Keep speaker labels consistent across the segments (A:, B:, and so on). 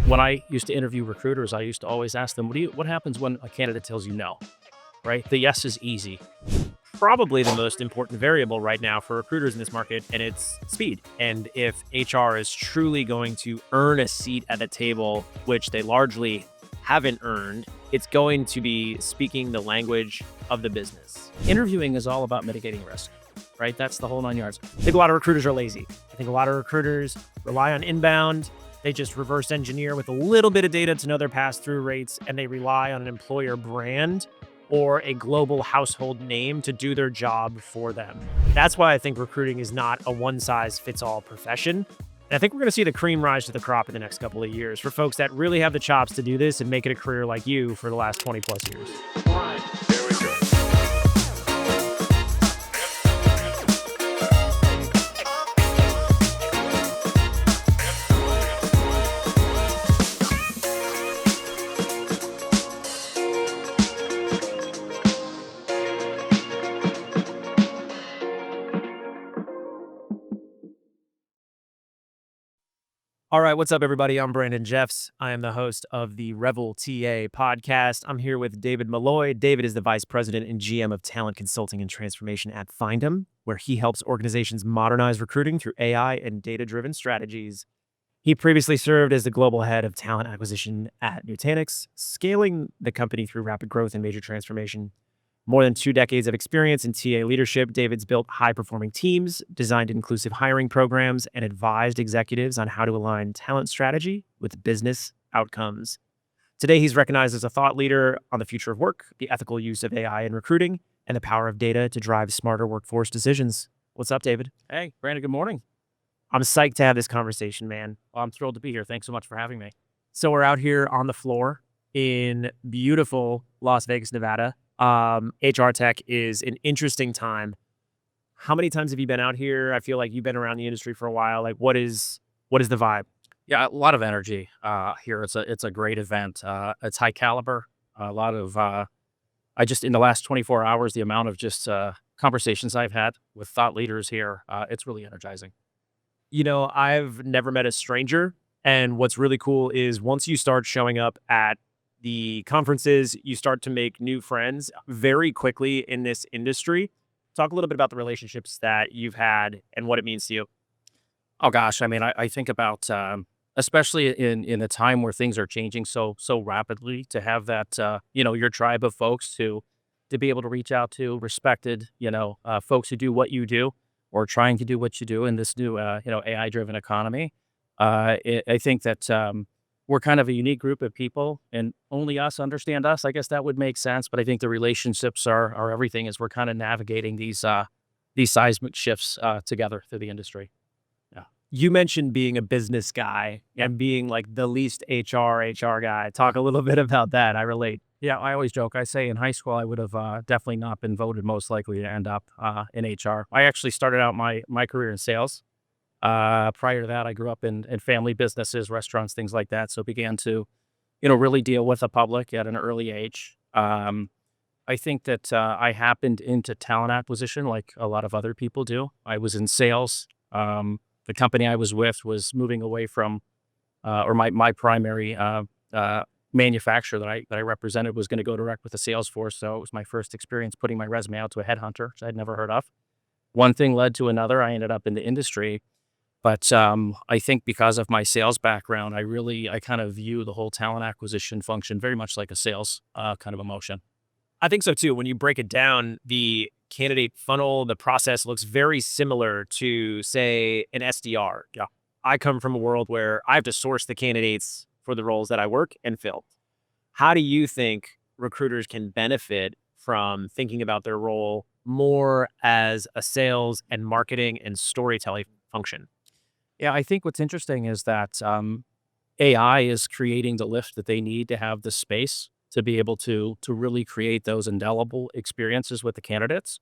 A: When I used to interview recruiters, I used to always ask them, what happens when a candidate tells you no, right? The yes is easy. Probably the most important variable right now for recruiters in this market, and it's speed. And if HR is truly going to earn a seat at the table, which they largely haven't earned, it's going to be speaking the language of the business. Interviewing is all about mitigating risk, right? That's the whole 9 yards. I think a lot of recruiters are lazy. I think a lot of recruiters rely on inbound. They just reverse engineer with a little bit of data to know their pass-through rates, and they rely on an employer brand or a global household name to do their job for them. That's why I think recruiting is not a one-size-fits-all profession. And I think we're going to see the cream rise to the crop in the next couple of years for folks that really have the chops to do this and make it a career like you for the last 20 plus years.
B: There we go.
A: All right, what's up, everybody? I'm Brandon Jeffs. I am the host of the Revel TA podcast. I'm here with David Malloy. David is the Vice President and GM of Talent Consulting and Transformation at Findem, where he helps organizations modernize recruiting through AI and data-driven strategies. He previously served as the Global Head of Talent Acquisition at Nutanix, scaling the company through rapid growth and major transformation. More than 2 decades of experience in TA leadership, David's built high-performing teams, designed inclusive hiring programs, and advised executives on how to align talent strategy with business outcomes. Today, he's recognized as a thought leader on the future of work, the ethical use of AI in recruiting, and the power of data to drive smarter workforce decisions. What's up, David?
C: Hey, Brandon, good morning.
A: I'm psyched to have this conversation, man.
C: Well, I'm thrilled to be here. Thanks so much for having me.
A: So we're out here on the floor in beautiful Las Vegas, Nevada. HR tech is an interesting time. How many times have you been out here? I feel like you've been around the industry for a while. Like, what is the vibe?
C: Yeah, a lot of energy here. It's a great event. It's high caliber. A lot of I just in the last 24 hours, the amount of just conversations I've had with thought leaders here, it's really energizing.
A: You know, I've never met a stranger. And what's really cool is once you start showing up at the conferences, you start to make new friends very quickly in this industry. Talk a little bit about the relationships that you've had and what it means to you.
C: Oh gosh, I mean, I think about especially in a time where things are changing so rapidly, to have that your tribe of folks to be able to reach out to respected folks who do what you do or trying to do what you do in this new AI driven economy. I think that we're kind of a unique group of people, and only us understand us. I guess that would make sense, but I think the relationships are everything as we're kind of navigating these seismic shifts together through the industry.
A: Yeah. You mentioned being a business guy and being like the least HR guy. Talk a little bit about that. I relate.
C: Yeah, I always joke. I say in high school, I would have definitely not been voted most likely to end up in HR. I actually started out my career in sales. Prior to that, I grew up in family businesses, restaurants, things like that. So began to, really deal with the public at an early age. I think that I happened into talent acquisition like a lot of other people do. I was in sales. The company I was with was moving away from, or my primary manufacturer that I represented was going to go direct with the sales force. So it was my first experience putting my resume out to a headhunter, which I'd never heard of. One thing led to another. I ended up in the industry. But I think because of my sales background, I kind of view the whole talent acquisition function very much like a sales kind of emotion.
A: I think so too. When you break it down, the candidate funnel, the process looks very similar to, say, an SDR.
C: Yeah.
A: I come from a world where I have to source the candidates for the roles that I work and fill. How do you think recruiters can benefit from thinking about their role more as a sales and marketing and storytelling function?
C: Yeah, I think what's interesting is that AI is creating the lift that they need to have the space to be able to really create those indelible experiences with the candidates.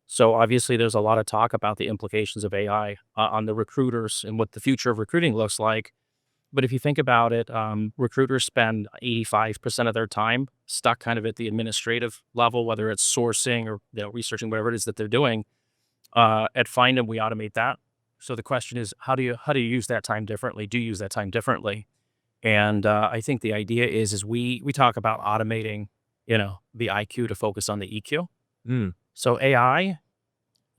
C: So obviously, there's a lot of talk about the implications of AI on the recruiters and what the future of recruiting looks like. But if you think about it, recruiters spend 85% of their time stuck kind of at the administrative level, whether it's sourcing or researching, whatever it is that they're doing. At Findem, we automate that. So the question is, how do you use that time differently? Do you use that time differently? And I think the idea is we talk about automating, the IQ to focus on the EQ.
D: Mm.
C: So I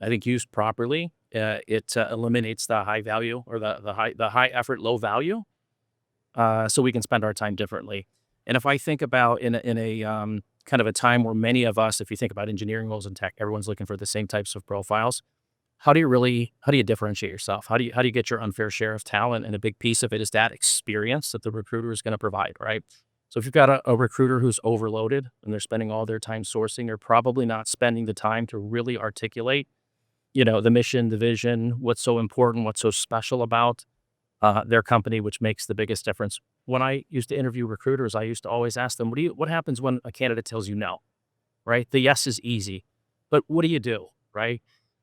C: think used properly, it eliminates the high value or the high effort, low value, so we can spend our time differently. And if I think about in a kind of a time where many of us, if you think about engineering roles in tech, everyone's looking for the same types of profiles. How do you differentiate yourself? How do you get your unfair share of talent? And a big piece of it is that experience that the recruiter is going to provide, right? So if you've got a recruiter who's overloaded and they're spending all their time sourcing, they're probably not spending the time to really articulate, the mission, the vision, what's so important, what's so special about their company, which makes the biggest difference. When I used to interview recruiters, I used to always ask them, what happens when a candidate tells you no, right? The yes is easy, but what do you do, right?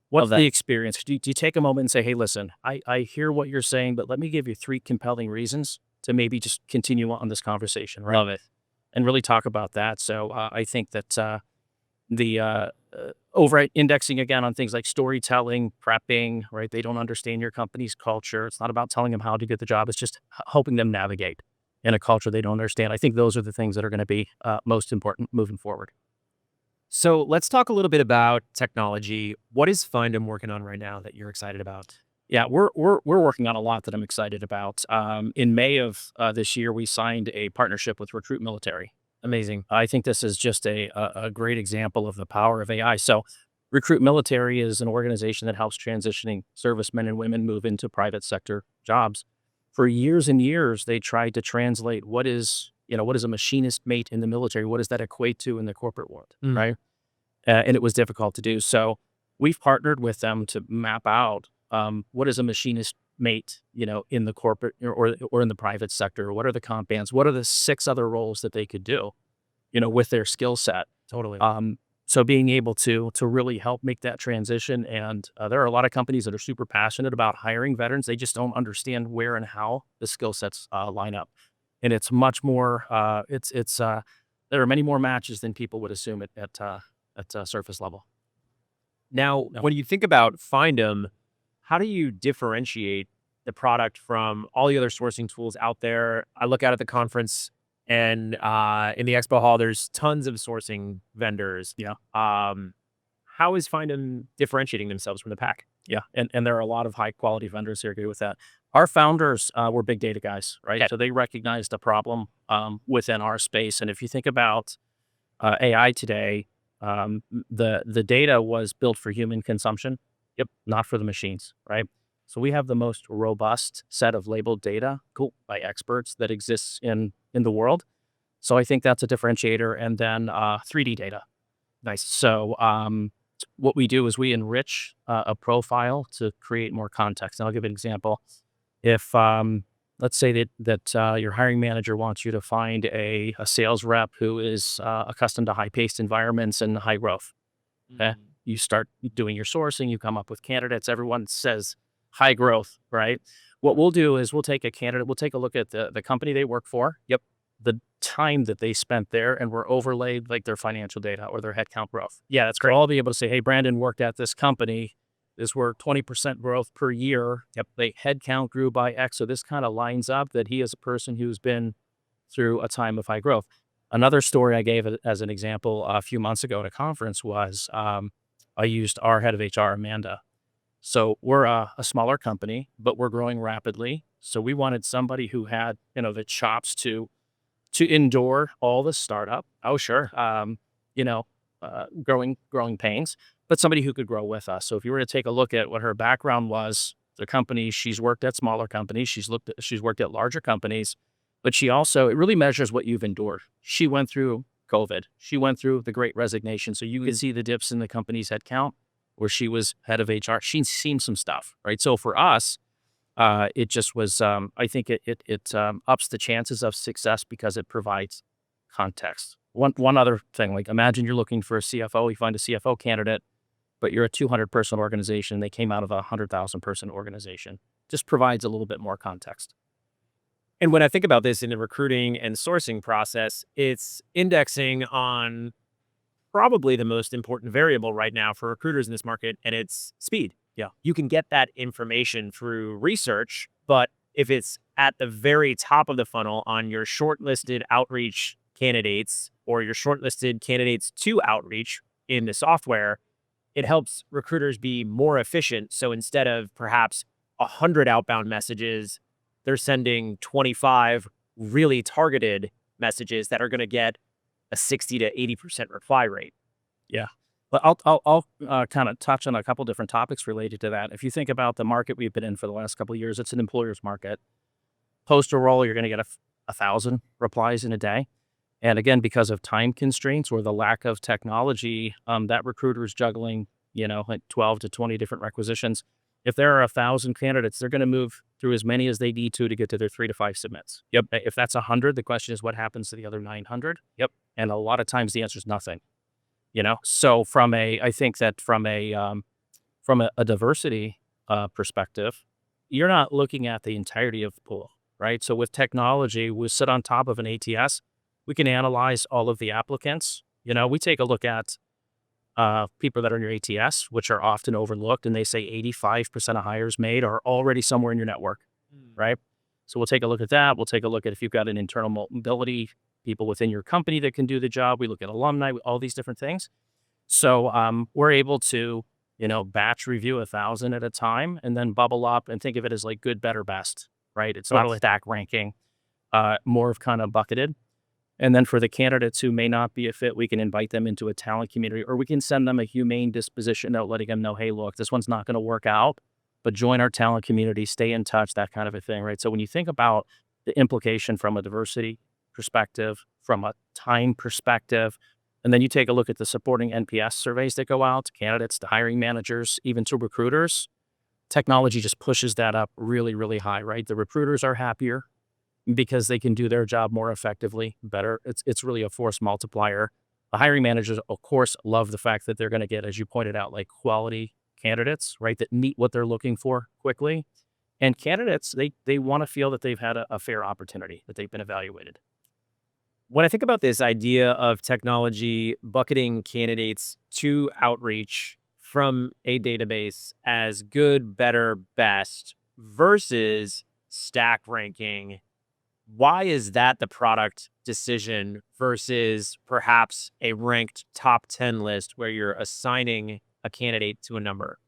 C: What's
D: that.
C: the experience? Do you take a moment and say, hey, listen, I hear what you're saying, but let me give you 3 compelling reasons to maybe just continue on this conversation, right?
D: Love it.
C: And really talk about that. So I think that the over indexing again on things like storytelling, prepping, right? They don't understand your company's culture. It's not about telling them how to get the job. It's just helping them navigate in a culture they don't understand. I think those are the things that are going to be most important moving forward.
D: So let's talk a little bit about technology. What is Findem working on right now that you're excited about?
C: Yeah, we're working on a lot that I'm excited about. In May of this year, we signed a partnership with Recruit Military.
D: Amazing.
C: I think this is just a great example of the power of AI. So, Recruit Military is an organization that helps transitioning servicemen and women move into private sector jobs. For years and years, they tried to translate what is a machinist mate in the military. What does that equate to in the corporate world,
D: Mm.
C: right? And it was difficult to do. So, we've partnered with them to map out what is a machinist mate, in the corporate or in the private sector. What are the comp bands? What are the 6 other roles that they could do, with their skill set?
D: Totally.
C: So being able to really help make that transition, and there are a lot of companies that are super passionate about hiring veterans. They just don't understand where and how the skill sets line up, and it's much more. There are many more matches than people would assume at surface level.
D: Now,
C: No.
D: when you think about Findem, how do you differentiate the product from all the other sourcing tools out there? I look out at the conference and in the expo hall, there's tons of sourcing vendors.
C: Yeah.
D: How is Findem differentiating themselves from the pack?
C: Yeah, and there are a lot of high quality vendors here. Agree with that. Our founders were big data guys, right?
D: Okay.
C: So they recognized a problem within our space. And if you think about AI today, the data was built for human consumption.
D: Yep.
C: Not for the machines, right? So we have the most robust set of labeled data, by experts that exists in the world. So I think that's a differentiator. And then 3D data.
D: Nice.
C: So what we do is we enrich a profile to create more context. And I'll give an example. If let's say that your hiring manager wants you to find a sales rep who is accustomed to high-paced environments and high growth. Okay. You start doing your sourcing, you come up with candidates. Everyone says high growth, right? What we'll do is we'll take a candidate, we'll take a look at the company they work for.
D: Yep.
C: The time that they spent there, and we're overlaid like their financial data or their headcount growth.
D: Yeah, that's
C: So
D: great.
C: I'll be able to say, hey, Brandon worked at this company. This were 20% growth per year.
D: Yep.
C: The headcount grew by X. So this kind of lines up that he is a person who's been through a time of high growth. Another story I gave as an example a few months ago at a conference was I used our head of HR, Amanda. So we're a smaller company, but we're growing rapidly. So we wanted somebody who had, the chops to endure all the startup.
D: Oh, sure.
C: Growing pains, but somebody who could grow with us. So if you were to take a look at what her background was, the company, she's worked at smaller companies, she's worked at larger companies, but it really measures what you've endured. She went through COVID. She went through the Great Resignation. So you can see the dips in the company's headcount where she was head of HR. She's seen some stuff, right? So for us, it just was, I think it ups the chances of success because it provides context. One other thing, like imagine you're looking for a CFO, you find a CFO candidate, but you're a 200-person organization. They came out of a 100,000-person organization. Just provides a little bit more context.
D: And when I think about this in the recruiting and sourcing process, it's indexing on probably the most important variable right now for recruiters in this market, and it's speed.
C: Yeah.
D: You can get that information through research, but if it's at the very top of the funnel on your shortlisted outreach candidates or your shortlisted candidates to outreach in the software, it helps recruiters be more efficient. So instead of perhaps 100 outbound messages, they're sending 25 really targeted messages that are going to get a 60 to 80% reply rate.
C: Yeah. But I'll kind of touch on a couple different topics related to that. If you think about the market we've been in for the last couple of years, it's an employer's market. Post a role, you're going to get 1,000 replies in a day. And again, because of time constraints or the lack of technology, that recruiter is juggling, like 12 to 20 different requisitions. If there are 1,000 candidates, they're going to move through as many as they need to get to their 3 to 5 submits. Yep. If that's 100, the question is what happens to the other 900? Yep. And a lot of times the answer is nothing. So I think that from a diversity perspective, you're not looking at the entirety of the pool, right? So with technology, we sit on top of an ATS. We can analyze all of the applicants. We take a look at people that are in your ATS, which are often overlooked, and they say 85% of hires made are already somewhere in your network, right? So we'll take a look at that. We'll take a look at if you've got an internal mobility, people within your company that can do the job. We look at alumni, all these different things. So we're able to, batch review 1,000 at a time and then bubble up and think of it as like good, better, best, right? It's not a stack ranking, more of kind of bucketed. And then for the candidates who may not be a fit, we can invite them into a talent community, or we can send them a humane disposition note, letting them know, hey, look, this one's not going to work out, but join our talent community, stay in touch, that kind of a thing, right? So when you think about the implication from a diversity perspective, from a time perspective, and then you take a look at the supporting NPS surveys that go out to candidates, to hiring managers, even to recruiters, technology just pushes that up really, really high, right? The recruiters are happier because they can do their job more effectively, better. It's really a force multiplier. The hiring managers, of course, love the fact that they're going to get, as you pointed out, like quality candidates, right, that meet what they're looking for quickly. And candidates, they want to feel that they've had a fair opportunity, that they've been evaluated.
D: When I think about this idea of technology bucketing candidates to outreach from a database as good, better, best versus stack ranking, why is that the product decision versus perhaps a ranked top 10 list where you're assigning a candidate to a number?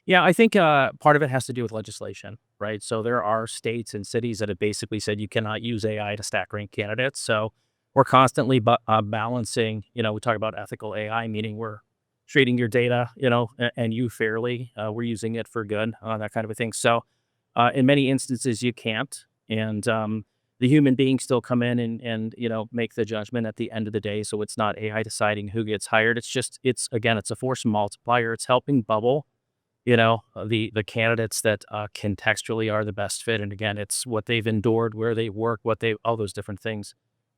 C: Yeah, I think part of it has to do with legislation, right? So there are states and cities that have basically said you cannot use AI to stack rank candidates. So we're constantly balancing, we talk about ethical AI, meaning we're treating your data, and you fairly. We're using it for good, that kind of a thing. So in many instances, you can't. And the human beings still come in and make the judgment at the end of the day. So it's not AI deciding who gets hired. It's a force multiplier. It's helping bubble, the candidates that contextually are the best fit. And again, it's what they've endured, where they work, all those different things.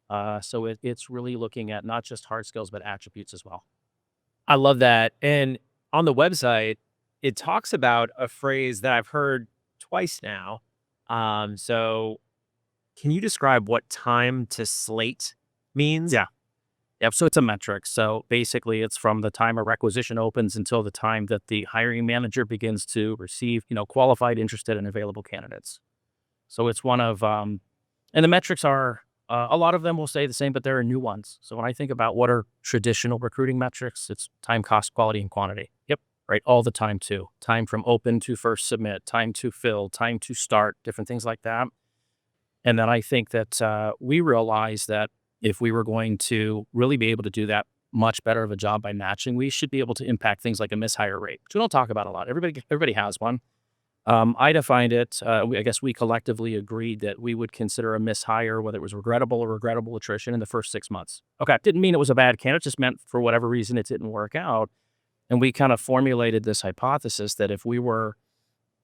C: So it's really looking at not just hard skills, but attributes as well.
D: I love that. And on the website, it talks about a phrase that I've heard twice now. So can you describe what time to slate means?
C: Yeah. Yep. So it's a metric. So basically it's from the time a requisition opens until the time that the hiring manager begins to receive, qualified, interested, and available candidates. So it's one of, and the metrics are, a lot of them will stay the same, but there are new ones. So when I think about what are traditional recruiting metrics, it's time, cost, quality, and quantity. Yep. Right. All the time too. Time from open to first submit, time to fill, time to start, different things like that. And then I think that we realized that if we were going to really be able to do that much better of a job by matching, we should be able to impact things like a mishire rate, which we don't talk about a lot. Everybody has one. I defined it. I guess we collectively agreed that we would consider a mishire, whether it was regrettable or regrettable attrition, in the first 6 months. Okay. Didn't mean it was a bad candidate, just meant for whatever reason it didn't work out. And we kind of formulated this hypothesis that if we were,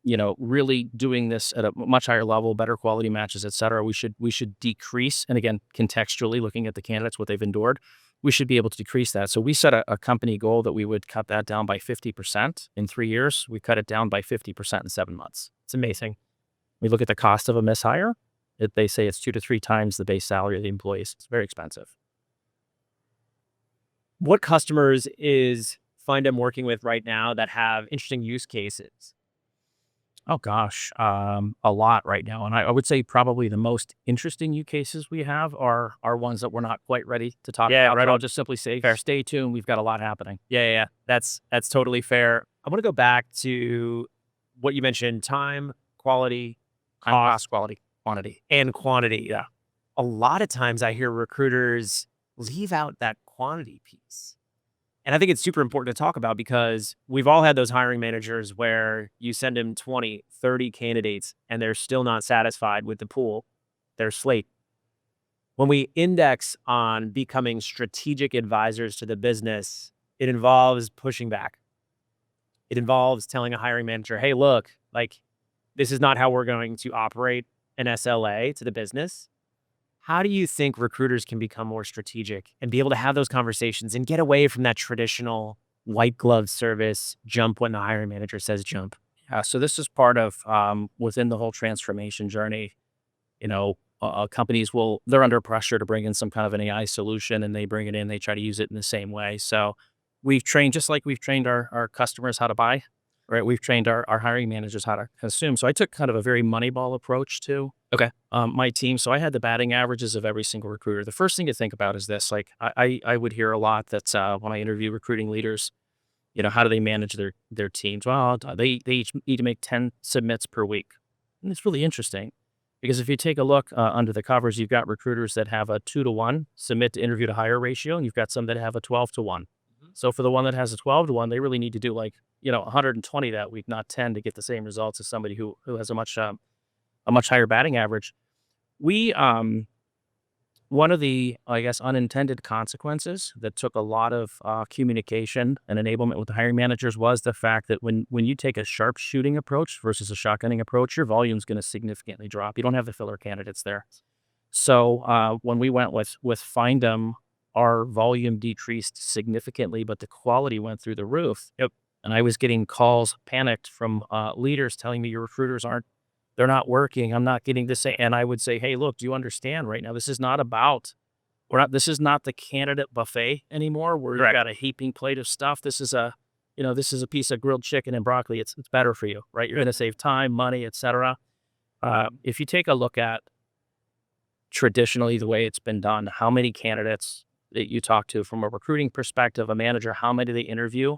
C: really doing this at a much higher level, better quality matches, et cetera, we should decrease. And again, contextually looking at the candidates, what they've endured, we should be able to decrease that. So we set a company goal that we would cut that down by 50% in 3 years. We cut it down by 50% in 7 months. It's amazing. We look at the cost of a mishire. They say it's 2 to 3 times the base salary of the employees. It's very expensive.
D: What customers is Findem working with right now that have interesting use cases?
C: Oh gosh, a lot right now, and I would say probably the most interesting use cases we have are ones that we're not quite ready to talk
D: Yeah,
C: about.
D: right
C: So I'll
D: on.
C: just simply say,
D: Fair.
C: stay tuned. We've got a lot happening.
D: Yeah. That's totally fair. I want to go back to what you mentioned: time, quality,
C: Time, cost,
D: cost,
C: quality, quantity.
D: and quantity.
C: Yeah.
D: A lot of times I hear recruiters leave out that quantity piece. And I think it's super important to talk about because we've all had those hiring managers where you send them 20, 30 candidates and they're still not satisfied with the pool, their slate. When we index on becoming strategic advisors to the business, it involves pushing back. It involves telling a hiring manager, hey, look, like this is not how we're going to operate an SLA to the business. How do you think recruiters can become more strategic and be able to have those conversations and get away from that traditional white glove service jump when the hiring manager says jump?
C: Yeah. So this is part of within the whole transformation journey. Companies they're under pressure to bring in some kind of an AI solution, and they bring it in. They try to use it in the same way. So we've trained just like we've trained our customers how to buy. Right. We've trained our hiring managers how to consume. So I took kind of a very Moneyball approach to
D: Okay.
C: my team. So I had the batting averages of every single recruiter. The first thing to think about is this: like I would hear a lot that when I interview recruiting leaders, how do they manage their teams? Well, they each need to make 10 submits per week, and it's really interesting because if you take a look under the covers, you've got recruiters that have a 2-to-1 submit to interview to hire ratio, and you've got some that have a 12-to-1. So for the one that has a 12-to-1, they really need to do 120 that week, not 10, to get the same results as somebody who has a much higher batting average. We One of the, I guess, unintended consequences that took a lot of communication and enablement with the hiring managers was the fact that when you take a sharpshooting approach versus a shotgunning approach, your volume's going to significantly drop. You don't have the filler candidates there. So when we went with Findem, our volume decreased significantly, but the quality went through the roof.
D: Yep.
C: And I was getting calls, panicked from leaders telling me your recruiters they're not working. I'm not getting this. And I would say, hey, look, do you understand right now? This is not about, this is not the candidate buffet anymore where you've
D: Correct.
C: got a heaping plate of stuff. This is a piece of grilled chicken and broccoli. It's better for you, right? You're going to save time, money, etc. If you take a look at traditionally the way it's been done, how many candidates that you talk to from a recruiting perspective, a manager, how many they interview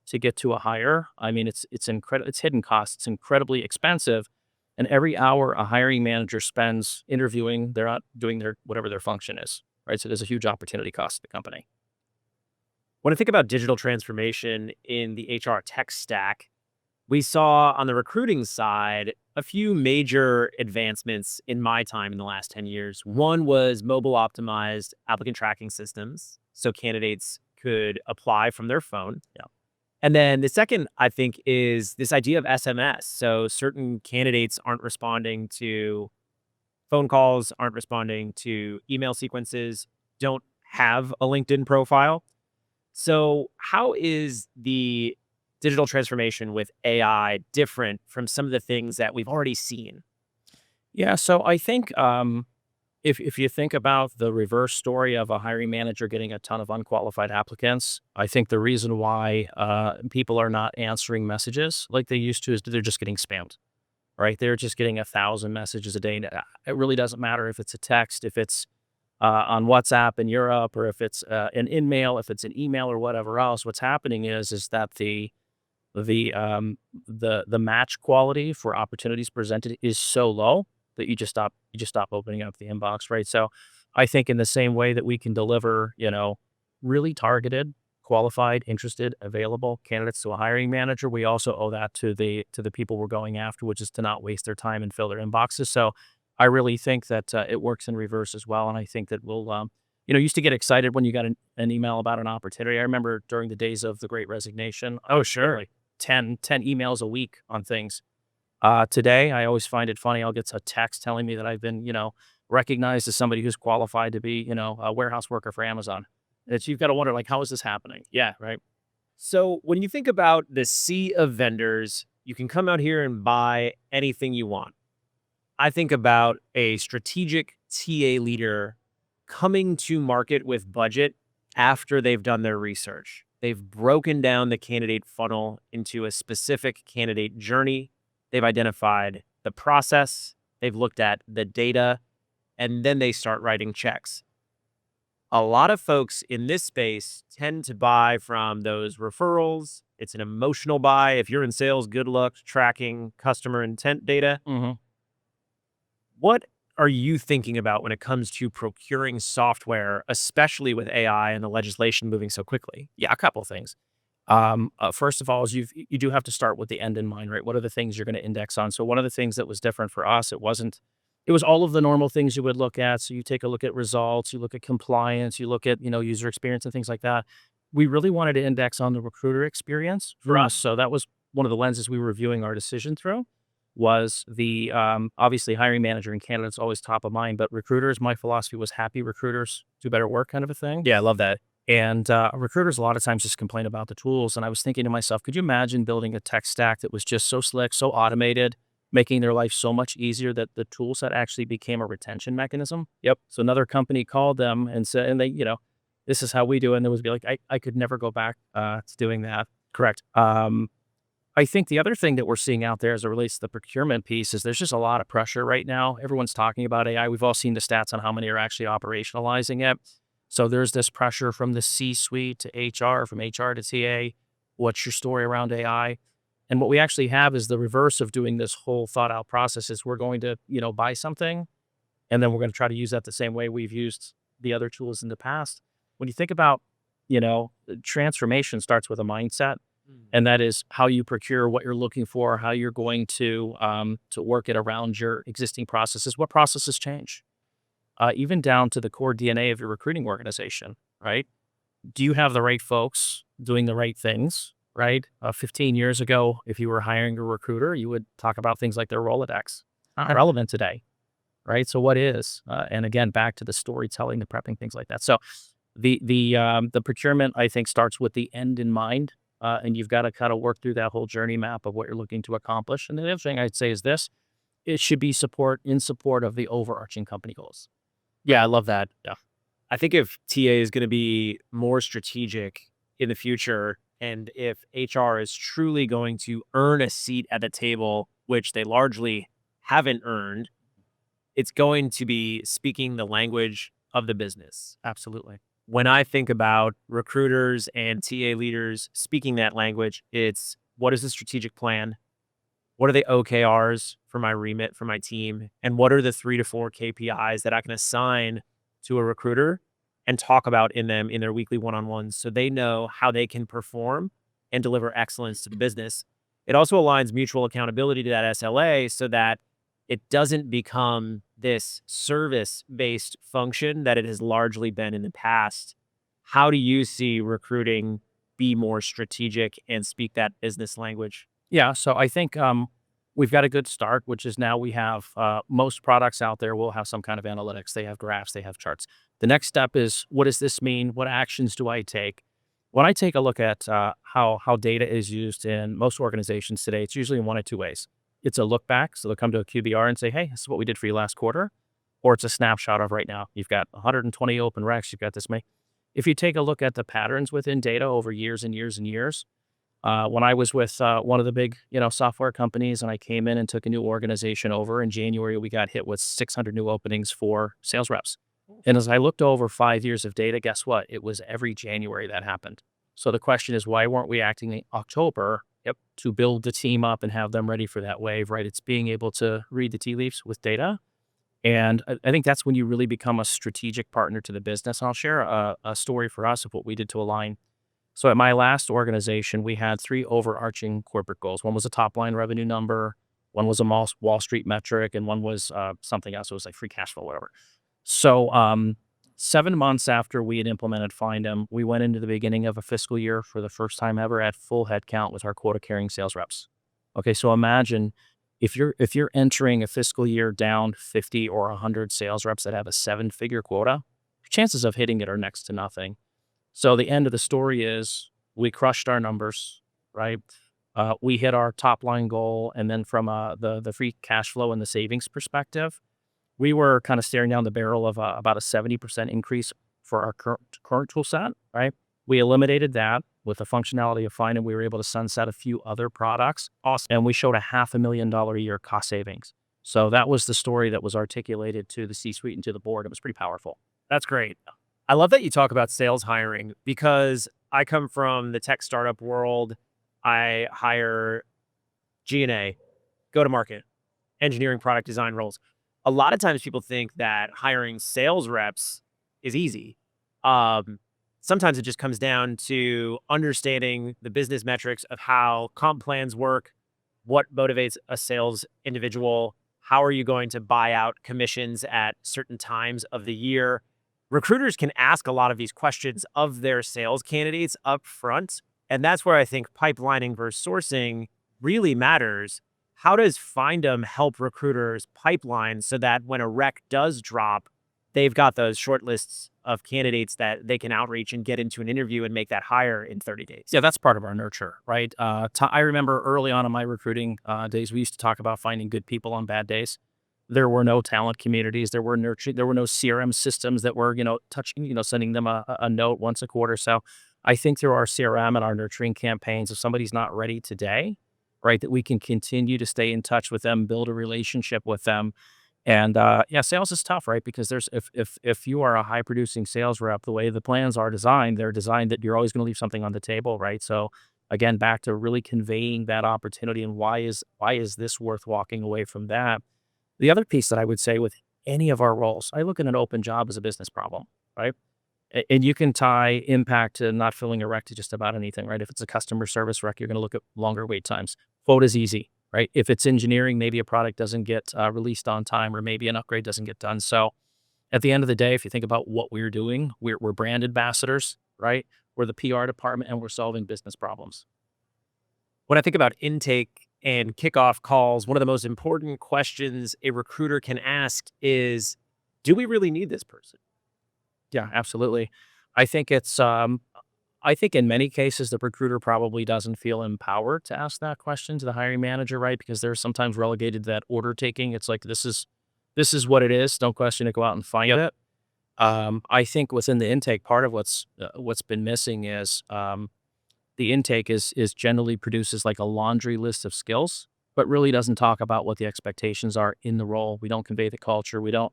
C: to get to a hire? I mean, it's incredible. It's hidden costs. It's incredibly expensive. And every hour a hiring manager spends interviewing, they're not doing whatever their function is, right? So there's a huge opportunity cost to the company.
D: When I think about digital transformation in the HR tech stack, we saw on the recruiting side a few major advancements in my time in the last 10 years. One was mobile optimized applicant tracking systems so candidates could apply from their phone.
C: Yeah.
D: And then the second, I think, is this idea of SMS. So certain candidates aren't responding to phone calls, aren't responding to email sequences, don't have a LinkedIn profile. So how is the digital transformation with AI different from some of the things that we've already seen?
C: Yeah. So I think if you think about the reverse story of a hiring manager getting a ton of unqualified applicants, I think the reason why people are not answering messages like they used to is they're just getting spammed, right? They're just getting 1,000 messages a day. It really doesn't matter if it's a text, if it's on WhatsApp in Europe, or if it's an in-mail, if it's an email or whatever else. What's happening is that the match quality for opportunities presented is so low that you just stop opening up the inbox, right? So I think in the same way that we can deliver, really targeted, qualified, interested, available candidates to a hiring manager, we also owe that to the people we're going after, which is to not waste their time and fill their inboxes. So I really think that it works in reverse as well, and I think that we'll used to get excited when you got an email about an opportunity. I remember during the days of the Great Resignation.
D: Oh, sure.
C: Like 10 emails a week on things. Today, I always find it funny. I'll get a text telling me that I've been, recognized as somebody who's qualified to be, a warehouse worker for Amazon. You've got to wonder, how is this happening? Yeah, right.
D: So when you think about the sea of vendors, you can come out here and buy anything you want. I think about a strategic TA leader coming to market with budget after they've done their research. They've broken down the candidate funnel into a specific candidate journey. they've identified the process, they've looked at the data, and then they start writing checks. A lot of folks in this space tend to buy from those referrals. It's an emotional buy. If you're in sales, good luck tracking customer intent data.
C: Mm-hmm.
D: What are you thinking about when it comes to procuring software, especially with AI and the legislation moving so quickly?
C: Yeah, a couple things. First of all, is you do have to start with the end in mind, right? What are the things you're going to index on? So one of the things that was different for us, it was all of the normal things you would look at. So you take a look at results, you look at compliance, you look at, user experience and things like that. We really wanted to index on the recruiter experience for us. So that was one of the lenses we were reviewing our decision through was the, obviously hiring manager and candidates always top of mind, but recruiters, my philosophy was happy recruiters do better work kind of a thing.
D: Yeah, I love that.
C: And recruiters a lot of times just complain about the tools. And I was thinking to myself, could you imagine building a tech stack that was just so slick, so automated, making their life so much easier that the tool set actually became a retention mechanism?
D: Yep.
C: So another company called them and said, and they, this is how we do it. And it was be like, I could never go back to doing that.
D: Correct.
C: I think the other thing that we're seeing out there as it relates to the procurement piece is there's just a lot of pressure right now. Everyone's talking about AI. We've all seen the stats on how many are actually operationalizing it. So there's this pressure from the C-suite to HR, from HR to TA. What's your story around AI? And what we actually have is the reverse of doing this whole thought out process is we're going to, buy something and then we're going to try to use that the same way we've used the other tools in the past. When you think about, transformation starts with a mindset. And that is how you procure what you're looking for, how you're going to work it around your existing processes. What processes change? Even down to the core DNA of your recruiting organization, right? Do you have the right folks doing the right things, right? 15 years ago, if you were hiring a recruiter, you would talk about things like their Rolodex. Not relevant today, right? So what is? And again, back to the storytelling, the prepping, things like that. So the procurement, I think, starts with the end in mind. And you've got to kind of work through that whole journey map of what you're looking to accomplish. And the other thing I'd say is this, it should be in support of the overarching company goals.
D: Yeah, I love that.
C: Yeah.
D: I think if TA is going to be more strategic in the future, and if HR is truly going to earn a seat at the table, which they largely haven't earned, it's going to be speaking the language of the business.
C: Absolutely.
D: When I think about recruiters and TA leaders speaking that language, it's what is the strategic plan? What are the OKRs for my remit, for my team? And what are the 3 to 4 KPIs that I can assign to a recruiter and talk about in their weekly one-on-ones so they know how they can perform and deliver excellence to the business? It also aligns mutual accountability to that SLA so that it doesn't become this service-based function that it has largely been in the past. How do you see recruiting be more strategic and speak that business language?
C: Yeah. So I think we've got a good start, which is now we have most products out there will have some kind of analytics. They have graphs, they have charts. The next step is, what does this mean? What actions do I take? When I take a look at how data is used in most organizations today, it's usually in one of two ways. It's a look back. So they'll come to a QBR and say, hey, this is what we did for you last quarter. Or it's a snapshot of right now. You've got 120 open recs. You've got this many. If you take a look at the patterns within data over years and years and years, when I was with one of the big, software companies and I came in and took a new organization over in January, we got hit with 600 new openings for sales reps. And as I looked over 5 years of data, guess what? It was every January that happened. So the question is, why weren't we acting in October to build the team up and have them ready for that wave, right? It's being able to read the tea leaves with data. And I think that's when you really become a strategic partner to the business. And I'll share a story for us of what we did to align. So at my last organization, we had 3 overarching corporate goals. One was a top line revenue number, one was a Wall Street metric, and one was something else. It was like free cash flow, whatever. So 7 months after we had implemented Findem, we went into the beginning of a fiscal year for the first time ever at full headcount with our quota carrying sales reps. Okay, so imagine if you're entering a fiscal year down 50 or 100 sales reps that have a 7-figure quota, chances of hitting it are next to nothing. So the end of the story is we crushed our numbers, right? We hit our top line goal, and then from the free cash flow and the savings perspective, we were kind of staring down the barrel of about a 70% increase for our current tool set, right? We eliminated that with the functionality of Findem. We were able to sunset a few other products. Awesome. And we showed a $500,000 a year cost savings. So that was the story that was articulated to the C-suite and to the board. It was pretty powerful.
D: That's great. I love that you talk about sales hiring because I come from the tech startup world. I hire G&A, go to market, engineering, product design roles. A lot of times people think that hiring sales reps is easy. Sometimes it just comes down to understanding the business metrics of how comp plans work, what motivates a sales individual, how are you going to buy out commissions at certain times of the year. Recruiters can ask a lot of these questions of their sales candidates up front. And that's where I think pipelining versus sourcing really matters. How does Findem help recruiters pipeline so that when a rec does drop, they've got those short lists of candidates that they can outreach and get into an interview and make that hire in 30 days?
C: Yeah, that's part of our nurture, right? I remember early on in my recruiting days, we used to talk about finding good people on bad days. There were no talent communities. There were no CRM systems that were, sending them a note once a quarter. So I think through our CRM and our nurturing campaigns, if somebody's not ready today, right, that we can continue to stay in touch with them, build a relationship with them. And sales is tough, right? Because if you are a high producing sales rep, the way the plans are designed, they're designed that you're always going to leave something on the table, right? So again, back to really conveying that opportunity and why is this worth walking away from that? The other piece that I would say with any of our roles, I look at an open job as a business problem, right? And you can tie impact to not filling a rec to just about anything, right? If it's a customer service rec, you're going to look at longer wait times. Quota's easy, right? If it's engineering, maybe a product doesn't get released on time, or maybe an upgrade doesn't get done. So at the end of the day, if you think about what we're doing, we're brand ambassadors, right? We're the PR department and we're solving business problems.
D: When I think about intake and kickoff calls, one of the most important questions a recruiter can ask is, do we really need this person?
C: Yeah, absolutely. I think I think in many cases, the recruiter probably doesn't feel empowered to ask that question to the hiring manager, right? Because they're sometimes relegated to that order taking. It's like, this is what it is. Don't question it. Go out and find it. I think within the intake, part of what's been missing is the intake is generally produces like a laundry list of skills, but really doesn't talk about what the expectations are in the role. We don't convey the culture. We don't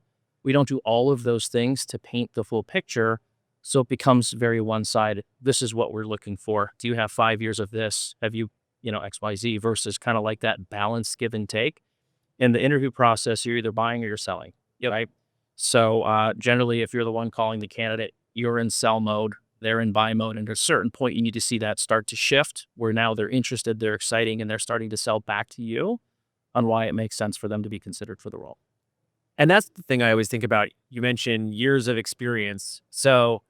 C: do all of those things to paint the full picture. So it becomes very one-sided. This is what we're looking for. Do you have 5 years of this? Have you, XYZ, versus kind of like that balanced give and take. In the interview process, you're either buying or you're selling, right? So generally, if you're the one calling the candidate, you're in sell mode, they're in buy mode. And at a certain point, you need to see that start to shift where now they're interested, they're exciting, and they're starting to sell back to you on why it makes sense for them to be considered for the role.
D: And that's the thing I always think about. You mentioned years of experience. So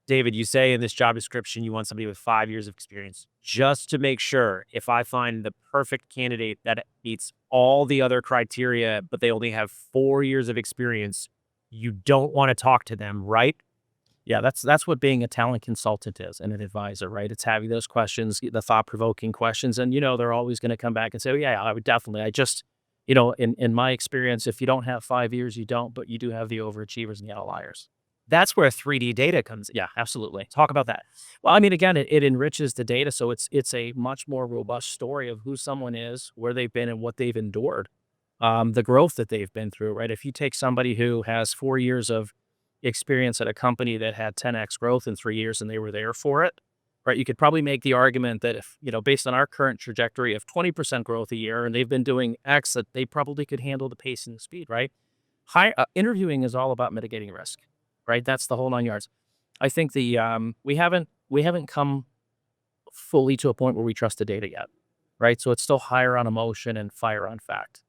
D: David, you say in this job description, you want somebody with 5 years of experience, just to make sure if I find the perfect candidate that meets all the other criteria, but they only have 4 years of experience, you don't want to talk to them, right?
C: Yeah, that's what being a talent consultant is and an advisor, right? It's having those questions, the thought-provoking questions. And, they're always going to come back and say, oh, yeah, I would definitely. I just, in my experience, if you don't have 5 years, you don't, but you do have the overachievers and the outliers.
D: That's where 3D data comes in.
C: Yeah, absolutely.
D: Talk about that.
C: Well, I mean, again, it enriches the data. So it's a much more robust story of who someone is, where they've been, and what they've endured, the growth that they've been through, right? If you take somebody who has 4 years of experience at a company that had 10x growth in 3 years and they were there for it, right? You could probably make the argument that if, based on our current trajectory of 20% growth a year and they've been doing X, that they probably could handle the pace and the speed, right? Interviewing is all about mitigating risk. Right, that's the whole 9 yards. I think we haven't come fully to a point where we trust the data yet, right? So it's still higher on emotion and fire on fact.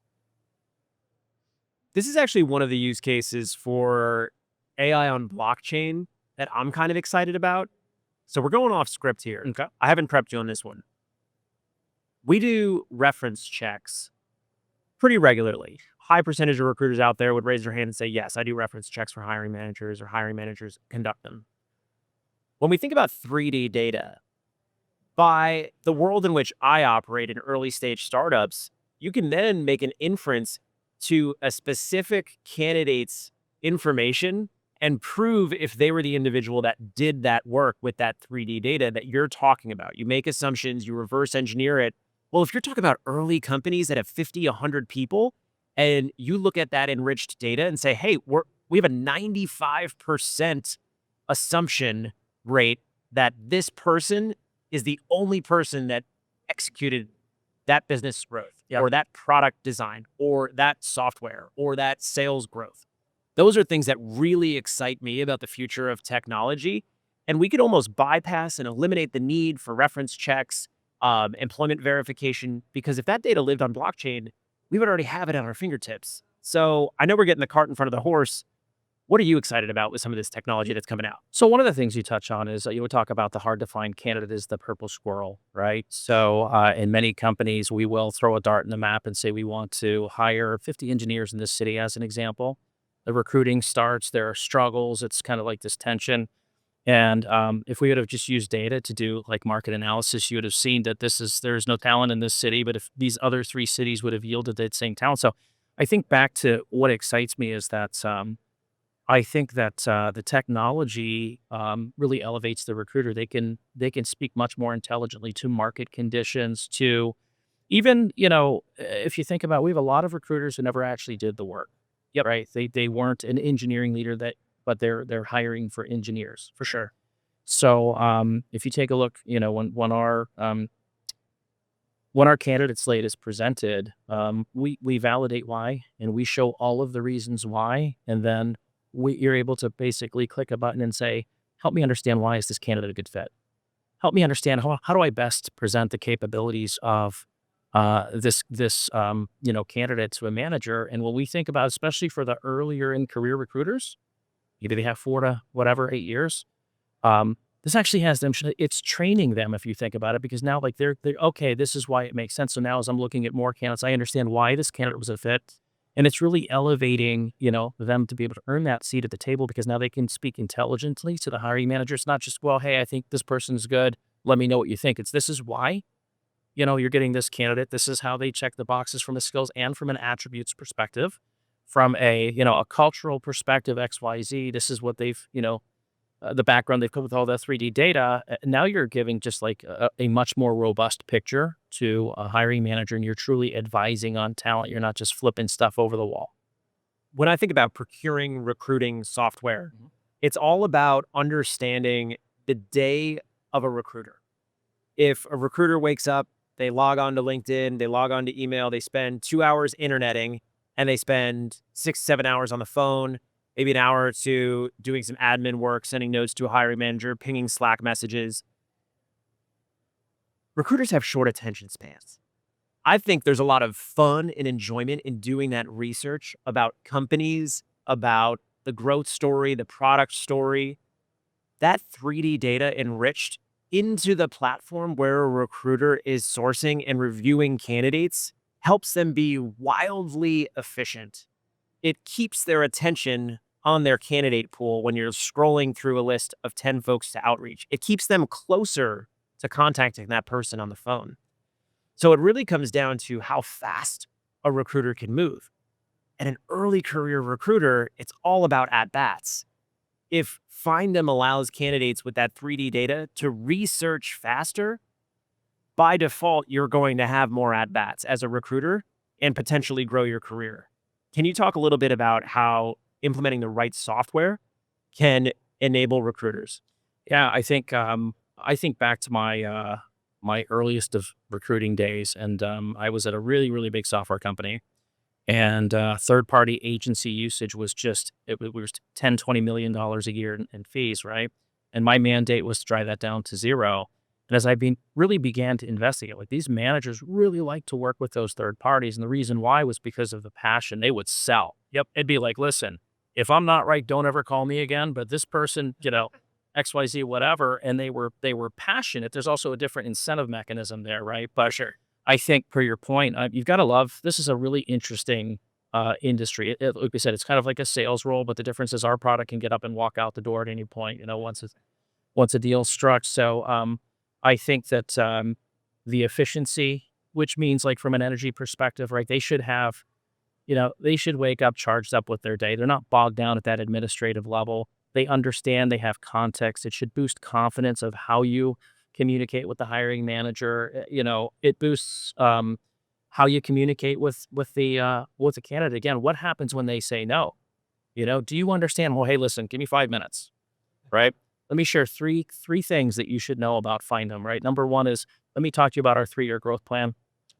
D: This is actually one of the use cases for AI on blockchain that I'm kind of excited about. So we're going off script here.
C: Okay.
D: I haven't prepped you on this one. We do reference checks pretty regularly. High percentage of recruiters out there would raise their hand and say, yes, I do reference checks for hiring managers, or hiring managers conduct them. When we think about 3D data, by the world in which I operate in early stage startups, you can then make an inference to a specific candidate's information and prove if they were the individual that did that work with that 3D data that you're talking about. You make assumptions, you reverse engineer it. Well, if you're talking about early companies that have 50, 100 people, and you look at that enriched data and say, hey, we have a 95% assumption rate that this person is the only person that executed that business growth or that product design or that software or that sales growth. Those are things that really excite me about the future of technology. And we could almost bypass and eliminate the need for reference checks, employment verification, because if that data lived on blockchain, we would already have it at our fingertips. So I know we're getting the cart in front of the horse. What are you excited about with some of this technology that's coming out?
C: So one of the things you touch on is you would talk about the hard to find candidate is the purple squirrel, right? So in many companies, we will throw a dart in the map and say we want to hire 50 engineers in this city, as an example. The recruiting starts, there are struggles. It's kind of like this tension. And if we would have just used data to do like market analysis, you would have seen that there's no talent in this city, but if these other 3 cities would have yielded that same talent. So I think back to what excites me is that I think that the technology really elevates the recruiter. They can speak much more intelligently to market conditions, to even, if you think about, we have a lot of recruiters who never actually did the work. Yep. Right. They weren't an engineering leader but they're hiring for engineers for sure. So if you take a look, when our candidate slate is presented, we validate why and we show all of the reasons why, and then you're able to basically click a button and say, help me understand why is this candidate a good fit? Help me understand how do I best present the capabilities of this candidate to a manager. And when we think about, especially for the earlier in career recruiters, maybe they have 4 to 8 years. This actually has them, it's training them if you think about it, because now like they're okay, this is why it makes sense. So now as I'm looking at more candidates, I understand why this candidate was a fit. And it's really elevating, them to be able to earn that seat at the table, because now they can speak intelligently to the hiring manager. It's not just, well, hey, I think this person's good. Let me know what you think. This is why, you're getting this candidate. This is how they check the boxes from a skills and from an attributes perspective, from a cultural perspective, XYZ. This is what they've, the background they've come with all the 3D data. Now you're giving just like a much more robust picture to a hiring manager, and you're truly advising on talent. You're not just flipping stuff over the wall.
D: When I think about procuring recruiting software, it's all about understanding the day of a recruiter. If a recruiter wakes up, they log on to LinkedIn, they log on to email, they spend 2 hours interneting, and they spend 6, 7 hours on the phone, maybe an hour or 2 doing some admin work, sending notes to a hiring manager, pinging Slack messages. Recruiters have short attention spans. I think there's a lot of fun and enjoyment in doing that research about companies, about the growth story, the product story. That 3D data enriched into the platform where a recruiter is sourcing and reviewing candidates helps them be wildly efficient. It keeps their attention on their candidate pool when you're scrolling through a list of 10 folks to outreach. It keeps them closer to contacting that person on the phone. So it really comes down to how fast a recruiter can move. And an early career recruiter, it's all about at-bats. If Findem allows candidates with that 3D data to research faster, by default, you're going to have more at-bats as a recruiter and potentially grow your career. Can you talk a little bit about how implementing the right software can enable recruiters?
C: Yeah, I think back to my my earliest of recruiting days, and I was at a really, really big software company, and third-party agency usage was just, it was $10, $20 million a year in fees, right? And my mandate was to drive that down to 0. And as I really began to investigate, like these managers really like to work with those third parties. And the reason why was because of the passion. They would sell. Yep. It'd be like, listen, if I'm not right, don't ever call me again. But this person, XYZ, whatever. And they were passionate. There's also a different incentive mechanism there, right? But sure, I think per your point, you've got to love, this is a really interesting industry. Like we said, it's kind of like a sales role, but the difference is our product can get up and walk out the door at any point, once a deal's struck. So, I think that the efficiency, which means like from an energy perspective, right? They should have, they should wake up charged up with their day. They're not bogged down at that administrative level. they understand, they have context. It should boost confidence of how you communicate with the hiring manager. It boosts how you communicate with the candidate. Again, what happens when they say no? Do you understand? Well, hey, listen, give me 5 minutes, right? Let me share three things that you should know about Findem, right? Number one is, let me talk to you about our 3-year growth plan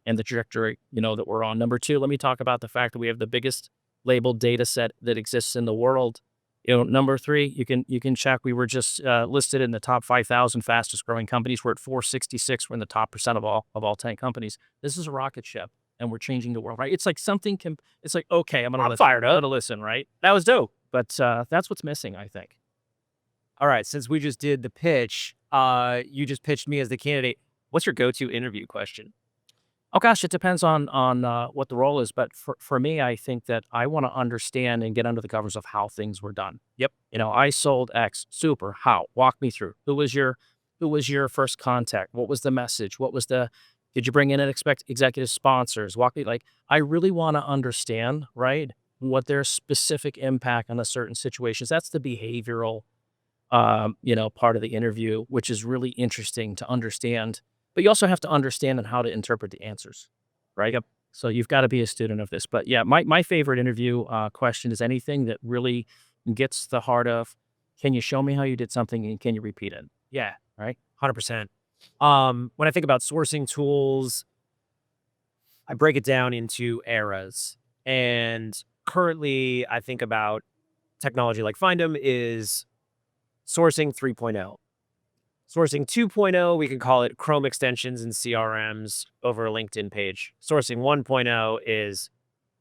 C: and the trajectory, that we're on. Number two, let me talk about the fact that we have the biggest labeled data set that exists in the world. Number three, you can check. We were just listed in the top 5,000 fastest growing companies. We're at 466. We're in the top percent of all 10 companies. This is a rocket ship, and we're changing the world, right? It's like something can. It's like, okay, I'm
D: I'm fired
C: I'm
D: up.
C: gonna listen, right? That was dope, but that's what's missing, I think.
D: All right, since we just did the pitch, you just pitched me as the candidate. What's your go-to interview question?
C: Oh gosh, it depends on what the role is, but for me, I think that I want to understand and get under the covers of how things were done.
D: Yep.
C: I sold X. Super. How? Walk me through. Who was your first contact? What was the message? Did you bring in executive sponsors? Walk me I really want to understand, right, what their specific impact on a certain situations. That's the behavioral part of the interview, which is really interesting to understand. But you also have to understand and how to interpret the answers, right?
D: Yep.
C: So you've got to be a student of this. But yeah, my favorite interview question is anything that really gets the heart of, can you show me how you did something and can you repeat it?
D: Yeah,
C: Right?
D: 100%. When I think about sourcing tools, I break it down into eras. And currently, I think about technology like Findem is sourcing 3.0. Sourcing 2.0, we could call it Chrome extensions and CRMs over a LinkedIn page. Sourcing 1.0 is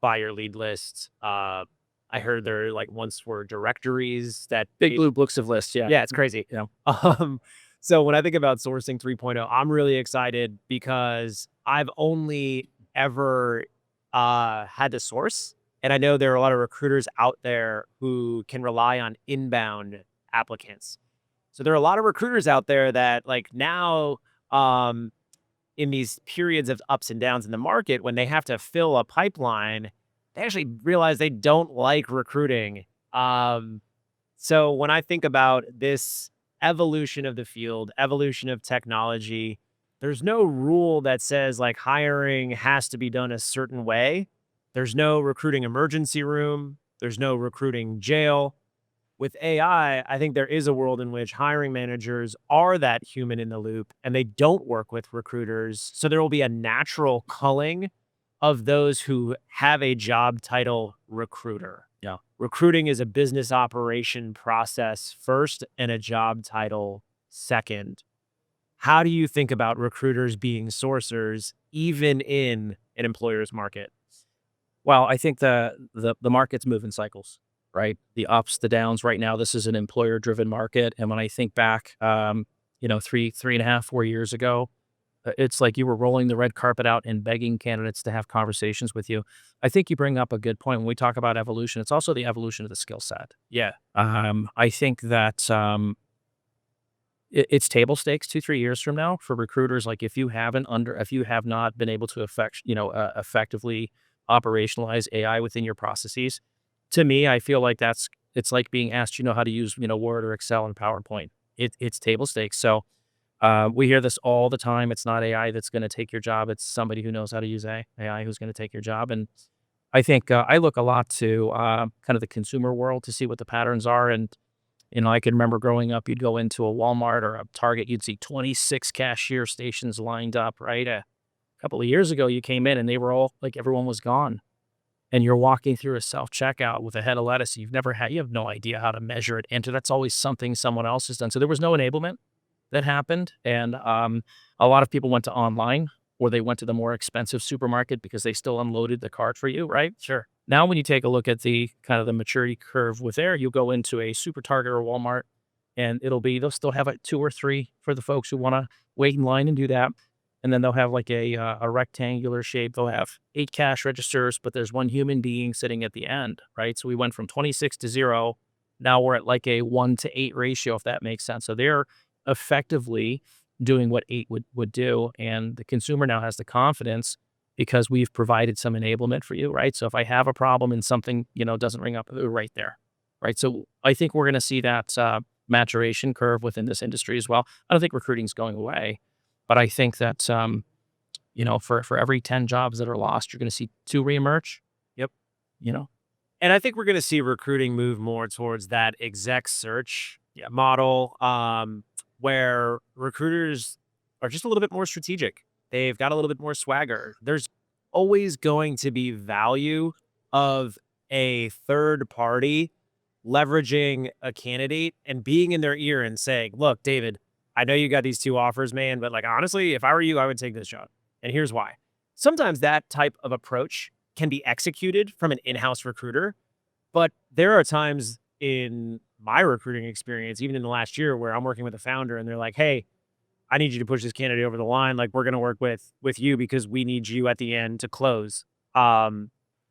D: buyer lead lists. I heard there once were directories that
C: Big blue books of lists. Yeah.
D: yeah, it's crazy.
C: Yeah.
D: So when I think about sourcing 3.0, I'm really excited because I've only ever had to source, and I know there are a lot of recruiters out there who can rely on inbound applicants. So there are a lot of recruiters out there that now in these periods of ups and downs in the market, when they have to fill a pipeline, they actually realize they don't like recruiting. So when I think about this evolution of the field, evolution of technology, there's no rule that says hiring has to be done a certain way. There's no recruiting emergency room. There's no recruiting jail. With AI, I think there is a world in which hiring managers are that human in the loop and they don't work with recruiters. So there will be a natural culling of those who have a job title recruiter.
C: Yeah.
D: Recruiting is a business operation process first and a job title second. How do you think about recruiters being sourcers even in an employer's market?
C: Well, I think the markets move in cycles, right? The ups, the downs. Right now, this is an employer-driven market, and when I think back, 3.5, 4 years ago, it's like you were rolling the red carpet out and begging candidates to have conversations with you. I think you bring up a good point when we talk about evolution. It's also the evolution of the skill set.
D: Yeah.
C: I think that it's table stakes 2-3 years from now for recruiters. Like if you have not been able to effectively operationalize AI within your processes, to me, I feel like it's like being asked, how to use, Word or Excel and PowerPoint. It's table stakes. So we hear this all the time. It's not AI that's going to take your job. It's somebody who knows how to use AI who's going to take your job. And I think I look a lot to kind of the consumer world to see what the patterns are. And, I can remember growing up, you'd go into a Walmart or a Target, you'd see 26 cashier stations lined up, right? A couple of years ago, you came in and they were all everyone was gone. And you're walking through a self-checkout with a head of lettuce you have no idea how to measure it, enter. That's always something someone else has done. So there was no enablement that happened. And a lot of people went to online or they went to the more expensive supermarket because they still unloaded the cart for you, right?
D: Sure.
C: Now, when you take a look at the kind of the maturity curve with there, you'll go into a super Target or Walmart and they'll still have 2 or 3 for the folks who want to wait in line and do that. And then they'll have a rectangular shape. They'll have 8 cash registers, but there's one human being sitting at the end, right? So we went from 26 to 0. Now we're at a 1-to-8 ratio, if that makes sense. So they're effectively doing what 8 would do. And the consumer now has the confidence because we've provided some enablement for you, right? So if I have a problem and something, doesn't ring up, right there. right? So I think we're going to see that maturation curve within this industry as well. I don't think recruiting's going away, but I think that for every 10 jobs that are lost, you're going to see 2 reemerge.
D: Yep.
C: You know,
D: And I think we're going to see recruiting move more towards that exec search model, where recruiters are just a little bit more strategic. They've got a little bit more swagger. There's always going to be value of a third party leveraging a candidate and being in their ear and saying, "Look, David, I know you got these 2 offers, man, but like honestly, if I were you, I would take this job. And here's why." Sometimes that type of approach can be executed from an in-house recruiter, but there are times in my recruiting experience, even in the last year, where I'm working with a founder and they're like, "Hey, I need you to push this candidate over the line. Like we're going to work with you because we need you at the end to close."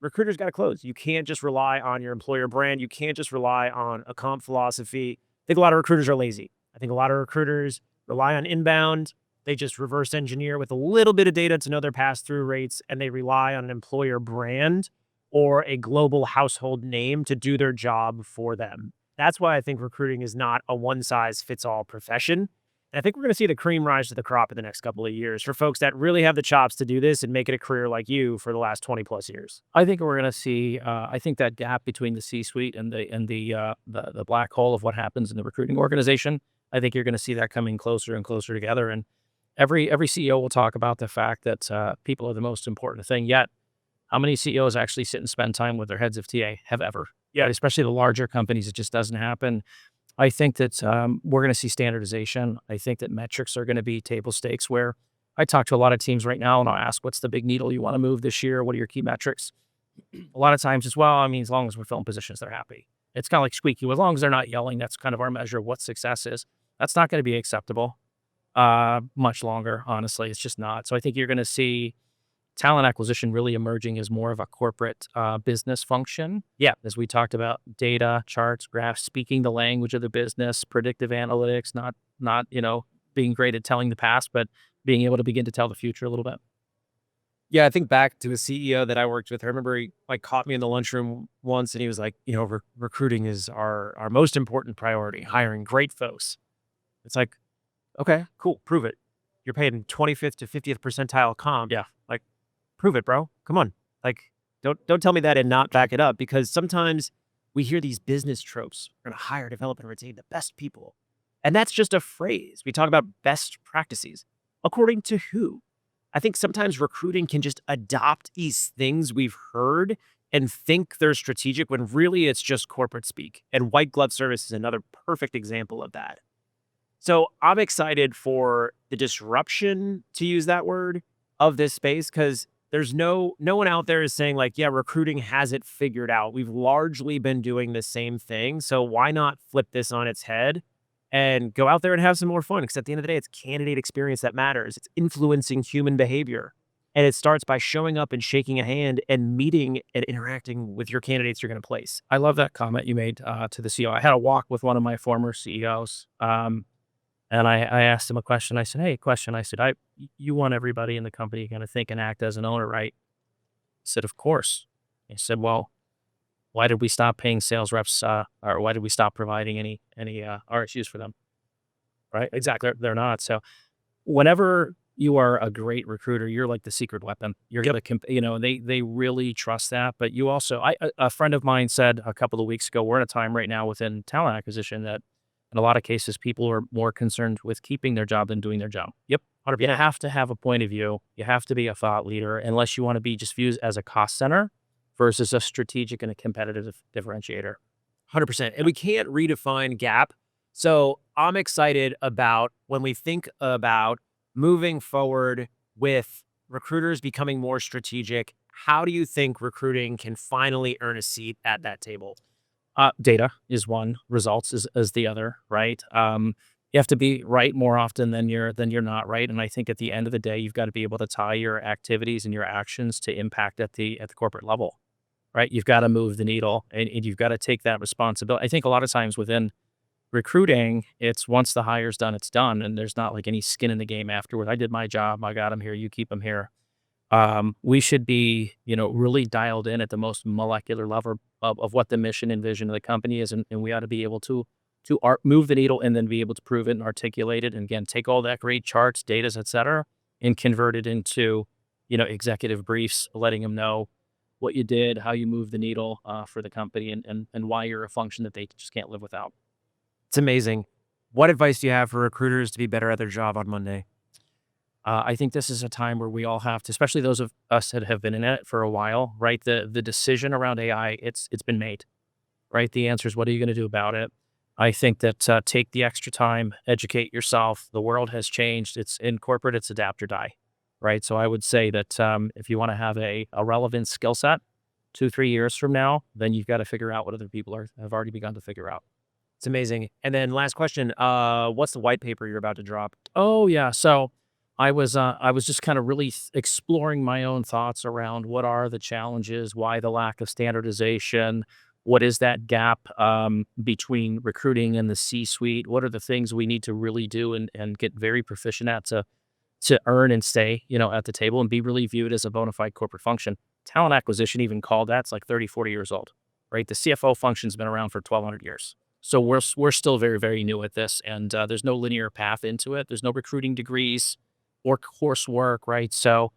D: Recruiters got to close. You can't just rely on your employer brand. You can't just rely on a comp philosophy. I think a lot of recruiters are lazy. I think a lot of recruiters rely on inbound. They just reverse engineer with a little bit of data to know their pass-through rates, and they rely on an employer brand or a global household name to do their job for them. That's why I think recruiting is not a one-size-fits-all profession. And I think we're going to see the cream rise to the crop in the next couple of years for folks that really have the chops to do this and make it a career like you for the last 20 plus years.
C: I think we're going to see. I think that gap between the C-suite and the black hole of what happens in the recruiting organization. I think you're going to see that coming closer and closer together. And every CEO will talk about the fact that people are the most important thing. Yet, how many CEOs actually sit and spend time with their heads of TA have ever?
D: Yeah.
C: Especially the larger companies, it just doesn't happen. I think that we're going to see standardization. I think that metrics are going to be table stakes, where I talk to a lot of teams right now and I'll ask, what's the big needle you want to move this year? What are your key metrics? A lot of times as well, I mean, as long as we're filling positions, they're happy. It's kind of like squeaky. As long as they're not yelling, that's kind of our measure of what success is. That's not going to be acceptable much longer, honestly. It's just not. So I think you're going to see talent acquisition really emerging as more of a corporate business function.
D: Yeah.
C: As we talked about, data, charts, graphs, speaking the language of the business, predictive analytics, not being great at telling the past, but being able to begin to tell the future a little bit.
D: Yeah, I think back to a CEO that I worked with. I remember he like caught me in the lunchroom once and he was like, recruiting is our most important priority, hiring great folks. It's like, okay, cool, prove it. You're paid in 25th to 50th percentile comp.
C: Yeah.
D: Like, prove it, bro. Come on. Like, don't tell me that and not back it up, because sometimes we hear these business tropes. We're going to hire, develop, and retain the best people. And that's just a phrase. We talk about best practices. According to who? I think sometimes recruiting can just adopt these things we've heard and think they're strategic when really it's just corporate speak. And white glove service is another perfect example of that. So I'm excited for the disruption, to use that word, of this space, because there's no one out there is saying like, yeah, recruiting has it figured out. We've largely been doing the same thing. So why not flip this on its head and go out there and have some more fun? Because at the end of the day, it's candidate experience that matters. It's influencing human behavior. And it starts by showing up and shaking a hand and meeting and interacting with your candidates you're going to place.
C: I love that comment you made to the CEO. I had a walk with one of my former CEOs. And I asked him a question. I said, "Hey, question." I said, you want everybody in the company kind of think and act as an owner, right?" He said, "Of course." He said, "Well, why did we stop paying sales reps, or why did we stop providing any RSUs for them?" Right? Exactly. They're not. So whenever you are a great recruiter, you're like the secret weapon. You're going to, they really trust that. But you also, a friend of mine said a couple of weeks ago, we're in a time right now within talent acquisition that in a lot of cases, people are more concerned with keeping their job than doing their job.
D: Yep.
C: You have to have a point of view. You have to be a thought leader, unless you want to be just viewed as a cost center versus a strategic and a competitive differentiator.
D: 100%. And we can't redefine gap. So I'm excited about when we think about moving forward with recruiters becoming more strategic. How do you think recruiting can finally earn a seat at that table?
C: Data is one, results is the other, right? You have to be right more often than you're not right. And I think at the end of the day, you've got to be able to tie your activities and your actions to impact at the corporate level, right? You've got to move the needle and you've got to take that responsibility. I think a lot of times within recruiting, it's once the hire's done, it's done. And there's not like any skin in the game afterward. I did my job. I got them here. You keep them here. We should be, really dialed in at the most molecular of what the mission and vision of the company is, and we ought to be able to move the needle and then be able to prove it and articulate it, and again, take all that great charts, datas, et cetera, and convert it into, executive briefs, letting them know what you did, how you moved the needle for the company, and why you're a function that they just can't live without.
D: It's amazing. What advice do you have for recruiters to be better at their job on Monday?
C: I think this is a time where we all have to, especially those of us that have been in it for a while, right? The decision around AI, it's been made, right? The answer is, what are you going to do about it? I think that take the extra time, educate yourself. The world has changed. It's in corporate, it's adapt or die, right? So I would say that if you want to have a relevant skill set 2-3 years from now, then you've got to figure out what other people have already begun to figure out.
D: It's amazing. And then last question, what's the white paper you're about to drop?
C: Oh yeah. So I was just kind of really exploring my own thoughts around what are the challenges, why the lack of standardization, what is that gap between recruiting and the C-suite, what are the things we need to really do and get very proficient at to earn and stay, at the table and be really viewed as a bona fide corporate function. Talent acquisition, even called that, it's like 30, 40 years old, right? The CFO function's been around for 1,200 years. So we're still very, very new at this, and there's no linear path into it. There's no recruiting degrees or coursework, right? So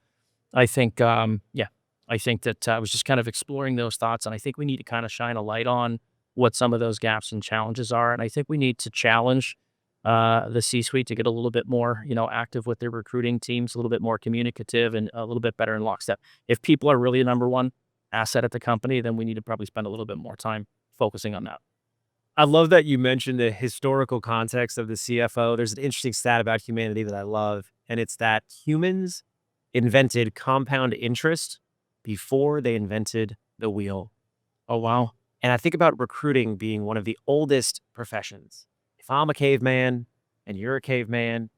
C: I think, I think that I was just kind of exploring those thoughts, and I think we need to kind of shine a light on what some of those gaps and challenges are. And I think we need to challenge the C-suite to get a little bit more, active with their recruiting teams, a little bit more communicative, and a little bit better in lockstep. If people are really the number one asset at the company, then we need to probably spend a little bit more time focusing on that.
D: I love that you mentioned the historical context of the CFO. There's an interesting stat about humanity that I love, and it's that humans invented compound interest before they invented the wheel.
C: Oh, wow.
D: And I think about recruiting being one of the oldest professions. If I'm a caveman and you're a caveman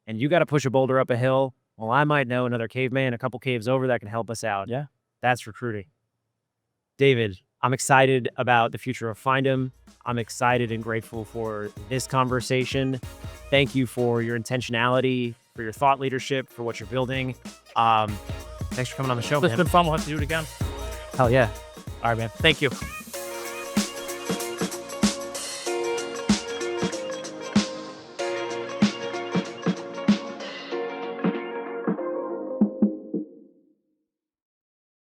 D: and you got to push a boulder up a hill, well, I might know another caveman a couple caves over that can help us out.
C: Yeah.
D: That's recruiting. David, I'm excited about the future of Findem. I'm excited and grateful for this conversation. Thank you for your intentionality, for your thought leadership, for what you're building. Thanks for coming on the show,
C: It's
D: man.
C: been fun. We'll have to do it again.
D: Hell yeah.
C: All right, man. Thank you.